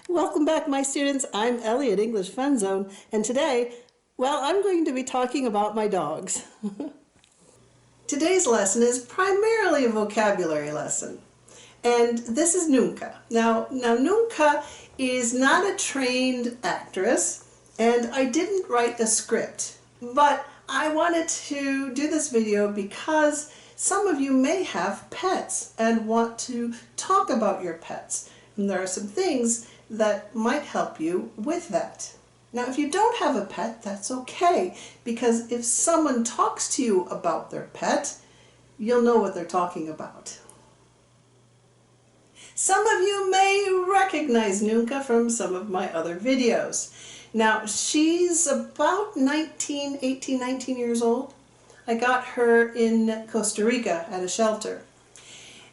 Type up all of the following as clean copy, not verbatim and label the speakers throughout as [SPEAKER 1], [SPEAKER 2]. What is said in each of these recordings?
[SPEAKER 1] Welcome back, my students. I'm Ellie at English Fun Zone, and today, well, I'm going to be talking about my dogs. Today's lesson is primarily a vocabulary lesson, and this is Nuka. Now Nuka is not a trained actress, and I didn't write a script, but I wanted to do this video because some of you may have pets and want to talk about your pets, and there are some things that might help you with that. Now, if you don't have a pet, that's okay, because if someone talks to you about their pet, you'll know what they're talking about. Some of you may recognize Nuka from some of my other videos. Now, she's about 18, 19 years old. I got her in Costa Rica at a shelter,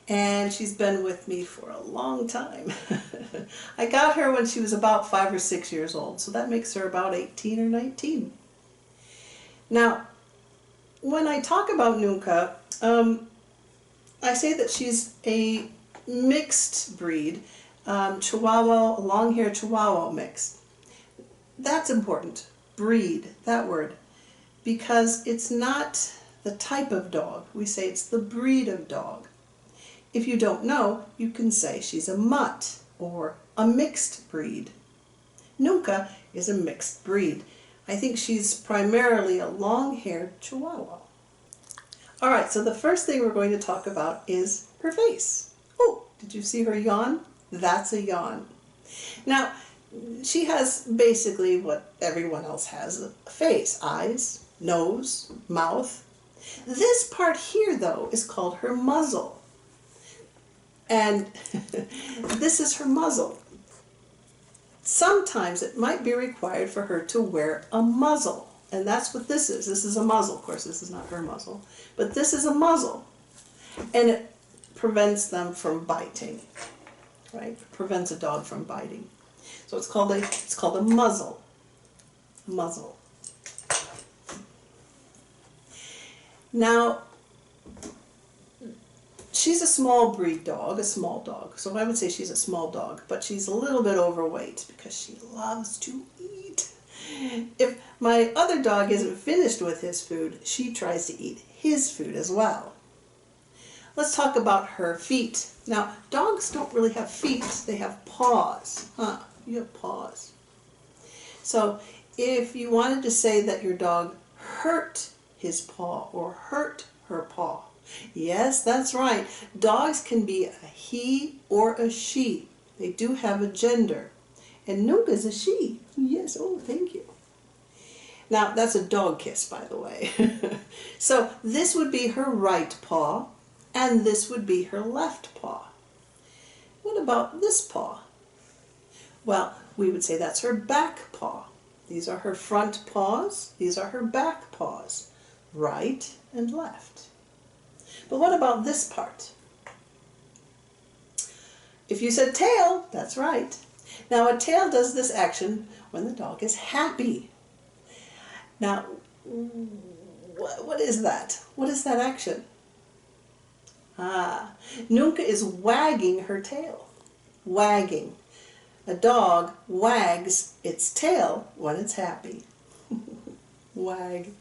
[SPEAKER 1] and she's been with me for a long time. I got her when she was about 5 or 6 years old, so that makes her about 18 or 19. Now, when I talk about Nuka, I say that she's a mixed breed, Chihuahua, long-haired Chihuahua mix. That's important, breed, that word, because it's not the type of dog. We say it's the breed of dog. If you don't know, you can say she's a mutt or a mixed breed. Nuka is a mixed breed. I think she's primarily a long-haired Chihuahua. All right, so the first thing we're going to talk about is her face. Oh, did you see her yawn? That's a yawn. Now, she has basically what everyone else has, a face, eyes, nose, mouth. This part here, though, is called her muzzle. And this is her muzzle. Sometimes it might be required for her to wear a muzzle. And that's what this is. This is a muzzle. Of course, this is not her muzzle. But this is a muzzle. And it prevents them from biting. Right? It prevents a dog from biting. So it's called a muzzle. Muzzle. Now, she's a small breed dog, a small dog. So I would say she's a small dog, but she's a little bit overweight because she loves to eat. If my other dog isn't finished with his food, she tries to eat his food as well. Let's talk about her feet. Now, dogs don't really have feet, they have paws. You have paws. So if you wanted to say that your dog hurt his paw or hurt her paw, yes, that's right. Dogs can be a he or a she. They do have a gender. And Nuka's a she. Yes, oh, thank you. Now, that's a dog kiss, by the way. So this would be her right paw, and this would be her left paw. What about this paw? Well, we would say that's her back paw. These are her front paws. These are her back paws. Right and left. But what about this part? If you said tail, that's right. Now a tail does this action when the dog is happy. Now, what is that? What is that action? Nuka is wagging her tail. Wagging. A dog wags its tail when it's happy. Wag.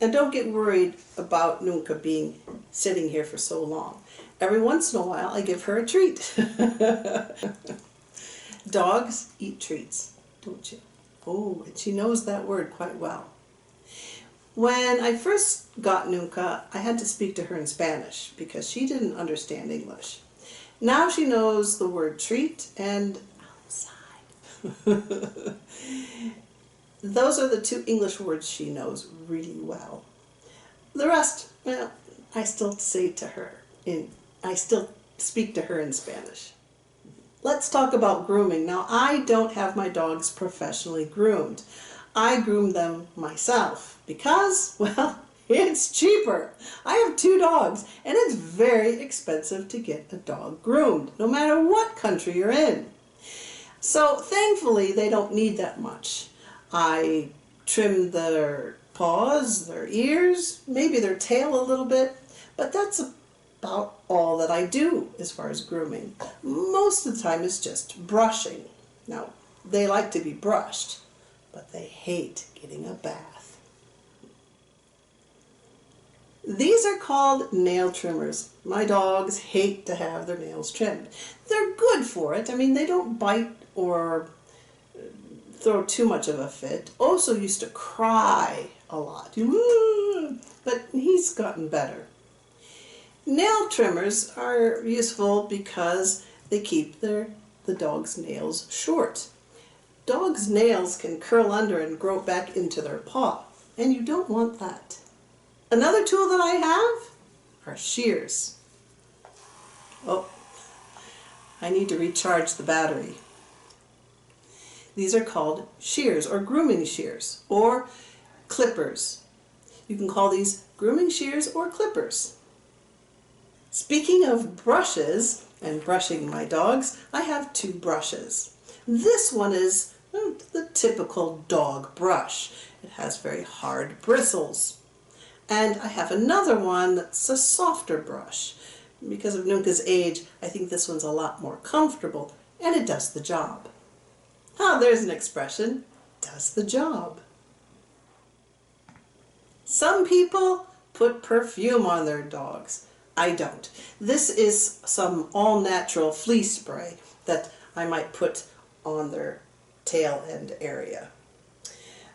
[SPEAKER 1] And don't get worried about Nuka being sitting here for so long. Every once in a while I give her a treat. Dogs eat treats, don't you? Oh, and she knows that word quite well. When I first got Nuka, I had to speak to her in Spanish because she didn't understand English. Now she knows the word treat and outside. Those are the two English words she knows really well. The rest, well, I still speak to her in Spanish. Let's talk about grooming. Now, I don't have my dogs professionally groomed. I groom them myself because, well, it's cheaper. I have 2 dogs, and it's very expensive to get a dog groomed, no matter what country you're in. So, thankfully, they don't need that much. I trim their paws, their ears, maybe their tail a little bit, but that's about all that I do as far as grooming. Most of the time it's just brushing. Now, they like to be brushed, but they hate getting a bath. These are called nail trimmers. My dogs hate to have their nails trimmed. They're good for it. I mean, they don't bite or throw too much of a fit. Oso used to cry a lot, but he's gotten better. Nail trimmers are useful because they keep the dog's nails short. Dogs' nails can curl under and grow back into their paw, and you don't want that. Another tool that I have are shears. Oh, I need to recharge the battery. These are called shears or grooming shears or clippers. You can call these grooming shears or clippers. Speaking of brushes and brushing my dogs, I have two brushes. This one is the typical dog brush. It has very hard bristles. And I have another one that's a softer brush. Because of Nuka's age, I think this one's a lot more comfortable, and it does the job. Ah, there's an expression, does the job. Some people put perfume on their dogs. I don't. This is some all-natural flea spray that I might put on their tail end area.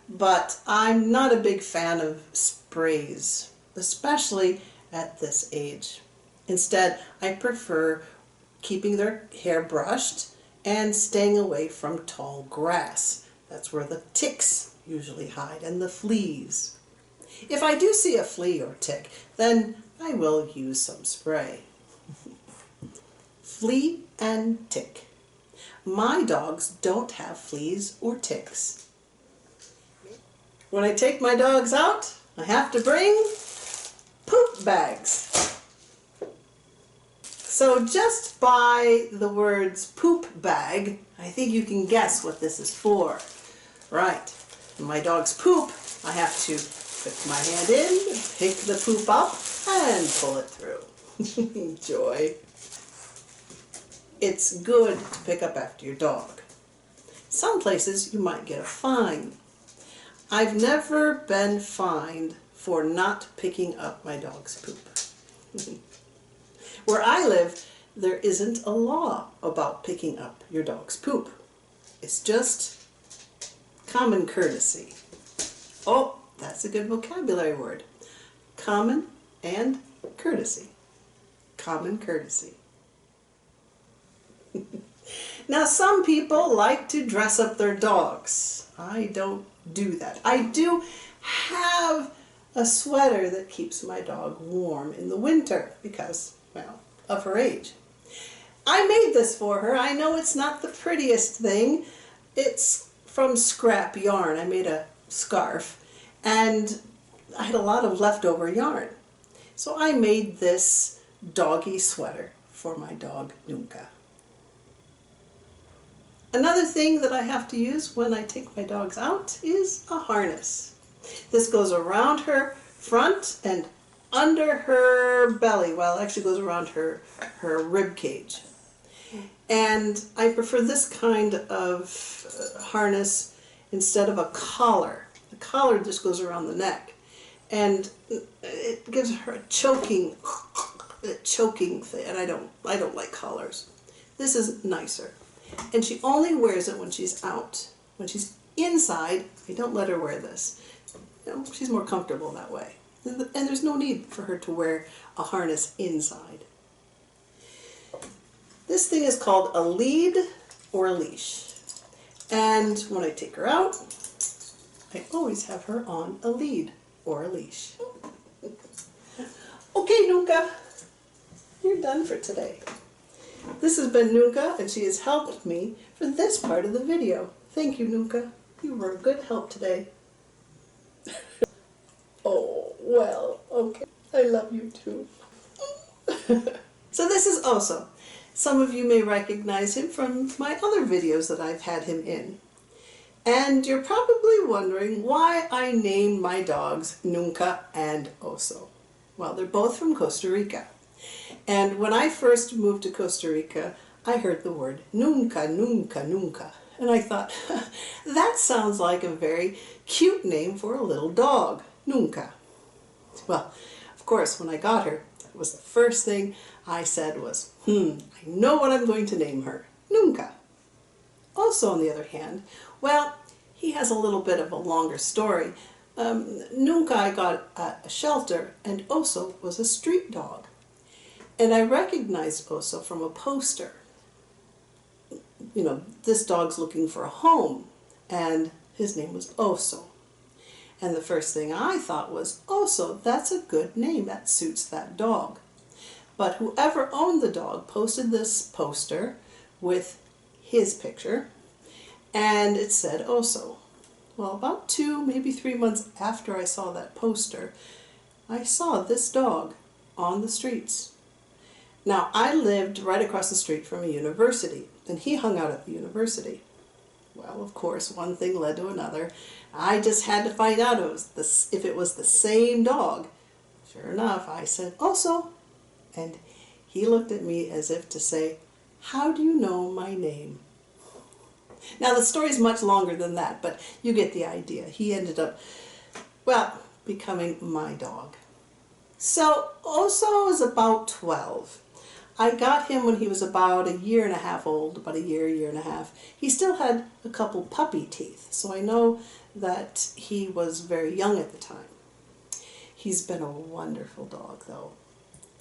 [SPEAKER 1] But I'm not a big fan of sprays, especially at this age. Instead, I prefer keeping their hair brushed and staying away from tall grass. That's where the ticks usually hide and the fleas. If I do see a flea or tick, then I will use some spray. Flea and tick. My dogs don't have fleas or ticks. When I take my dogs out, I have to bring poop bags. So just by the words poop bag, I think you can guess what this is for. Right, when my dogs poop, I have to put my hand in, pick the poop up, and pull it through. Joy. It's good to pick up after your dog. Some places you might get a fine. I've never been fined for not picking up my dog's poop. Where I live, there isn't a law about picking up your dog's poop. It's just common courtesy. Oh, that's a good vocabulary word. Common and courtesy. Common courtesy. Now, some people like to dress up their dogs. I don't do that. I do have a sweater that keeps my dog warm in the winter because, well, of her age. I made this for her. I know it's not the prettiest thing. It's from scrap yarn. I made a scarf and I had a lot of leftover yarn. So I made this doggy sweater for my dog Nuka. Another thing that I have to use when I take my dogs out is a harness. This goes around her front and under her belly. Well, it actually goes around her rib cage. And I prefer this kind of harness instead of a collar. The collar just goes around the neck. And it gives her a choking thing, and I don't like collars. This is nicer. And she only wears it when she's out. When she's inside, I don't let her wear this. You know, she's more comfortable that way. And there's no need for her to wear a harness inside. This thing is called a lead or a leash. And when I take her out, I always have her on a lead or a leash. Okay, Nuka, you're done for today. This has been Nuka, and she has helped me for this part of the video. Thank you, Nuka. You were a good help today. Oh, well, okay. I love you too. So this is Oso. Some of you may recognize him from my other videos that I've had him in. And you're probably wondering why I named my dogs Nuka and Oso. Well, they're both from Costa Rica. And when I first moved to Costa Rica, I heard the word Nunca, Nunca, Nunca. And I thought, that sounds like a very cute name for a little dog, Nunca. Well, of course, when I got her, it was the first thing I said was, I know what I'm going to name her, Nunca. Also, on the other hand, well, he has a little bit of a longer story. Nunca I got at a shelter, and Oso was a street dog. And I recognized Oso from a poster. You know, this dog's looking for a home, and his name was Oso. And the first thing I thought was, Oso, that's a good name, that suits that dog. But whoever owned the dog posted this poster with his picture, and it said Oso. Well, about 2, maybe 3 months after I saw that poster, I saw this dog on the streets. Now, I lived right across the street from a university, and he hung out at the university. Well, of course, one thing led to another. I just had to find out if it was the same dog. Sure enough, I said, Oso. And he looked at me as if to say, how do you know my name? Now, the story's much longer than that, but you get the idea. He ended up, well, becoming my dog. So, Oso is about 12. I got him when he was about 1.5 years old, about a year and a half. He still had a couple puppy teeth, so I know that he was very young at the time. He's been a wonderful dog, though.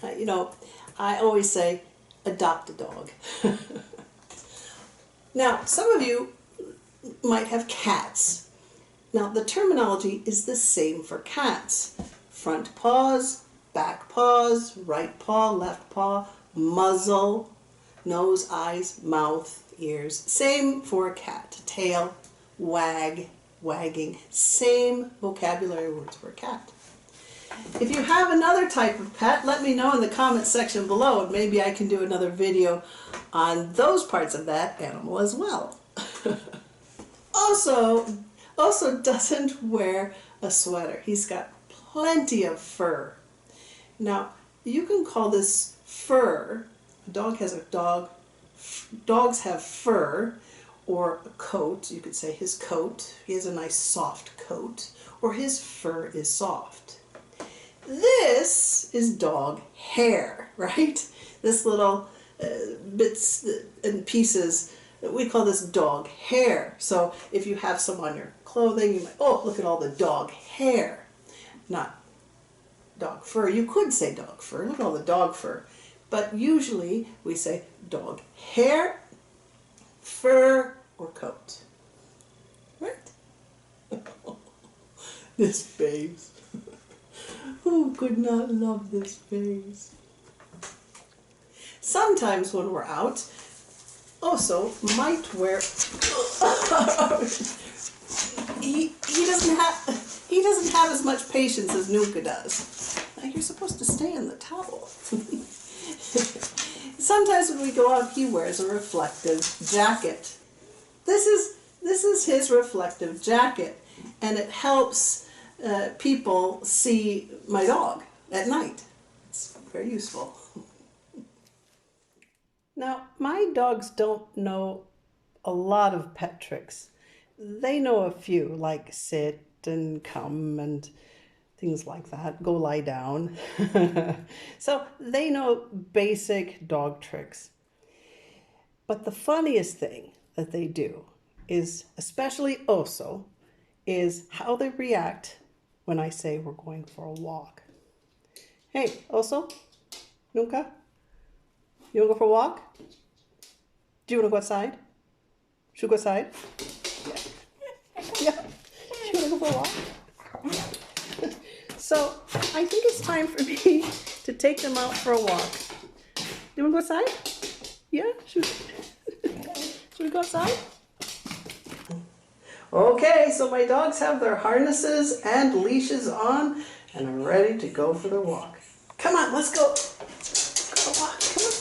[SPEAKER 1] You know, I always say, adopt a dog. Now, some of you might have cats. Now, the terminology is the same for cats. Front paws, back paws, right paw, left paw, muzzle, nose, eyes, mouth, ears. Same for a cat. Tail, wag, wagging. Same vocabulary words for a cat. If you have another type of pet, let me know in the comment section below, and maybe I can do another video on those parts of that animal as well. Also doesn't wear a sweater. He's got plenty of fur. Now, you can call this fur. Dogs have fur, or a coat. You could say his coat. He has a nice soft coat, or his fur is soft. This is dog hair, right? This little bits and pieces, we call this dog hair. So if you have some on your clothing, you might, oh, look at all the dog hair. Not dog fur. You could say dog fur. Look at all the dog fur. But usually we say dog hair, fur, or coat. Right? This face. Who could not love this face? Sometimes when we're out, Oso might wear. he doesn't have as much patience as Nuka does. Now, you're supposed to stay in the towel. Sometimes when we go out, he wears a reflective jacket. This is his reflective jacket, and it helps people see my dog at night. It's very useful. Now, my dogs don't know a lot of pet tricks. They know a few, like sit and come and things like that. Go lie down. So they know basic dog tricks. But the funniest thing that they do is, especially Oso, is how they react when I say we're going for a walk. Hey, Oso, Nuka, you want to go for a walk? Do you want to go outside? Should we go outside? Yeah. Should we go for a walk? So I think it's time for me to take them out for a walk. Do you want to go outside? Yeah? Should we go outside? Okay, so my dogs have their harnesses and leashes on and are ready to go for their walk. Come on, let's go. Go walk, come on.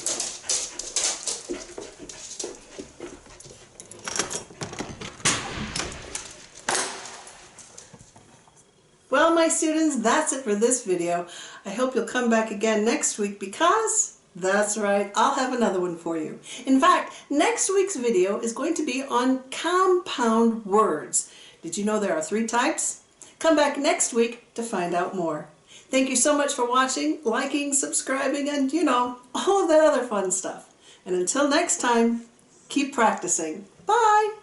[SPEAKER 1] Well, my students, that's it for this video. I hope you'll come back again next week because That's right, I'll have another one for you. In fact, next week's video is going to be on compound words. Did you know there are 3 types? Come back next week to find out more. Thank you so much for watching, liking, subscribing, and all of that other fun stuff. And until next time, keep practicing. Bye!